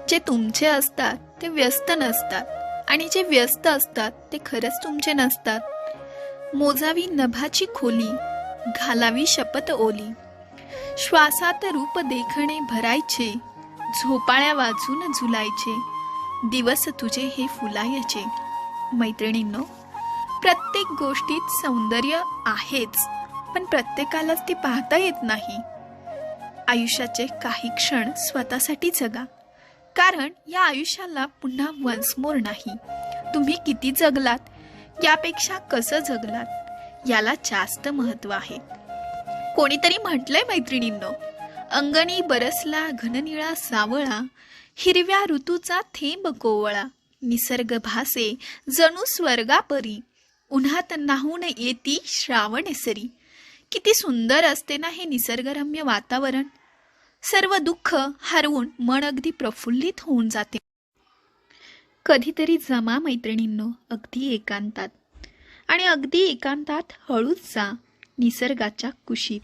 जे तुमचे असतात ते व्यस्त नसतात आणि जे व्यस्त असतात ते खरंच तुमचे नसतात। मोजावी नभाची खोली, घालावी शपथ ओली, श्वासात रूप देखणे भरायचे, झोपाळ्या वाचून झुलायचे, दिवस तुझे हे फुलायचे। मैत्रिणींनो, प्रत्येक गोष्टीत सौंदर्य आहेच, पण प्रत्येकालाच ते पाहता येत नाही। आयुष्याचे काही क्षण स्वतःसाठी जगा, कारण या आयुष्याला पुन्हा वन्स मोर नाही। तुम्ही किती जगलात यापेक्षा कसं जगलात याला जास्त महत्त्व आहे। कोणीतरी म्हटलंय मैत्रिणींनो, अंगणी बरसला घननिळा सावळा, हिरव्या ऋतूचा थेंब कोवळा, निसर्ग भासे जणू स्वर्गापरी, उन्हात नाहून येती श्रावण सरी। किती सुंदर असते ना हे निसर्गरम्य वातावरण। सर्व दुःख हरवून मन अगदी प्रफुल्लित होऊन जाते। कधीतरी जमा मैत्रिणींनो अगदी एकांतात, आणि अगदी एकांतात हळूच जा निसर्गाच्या कुशीत।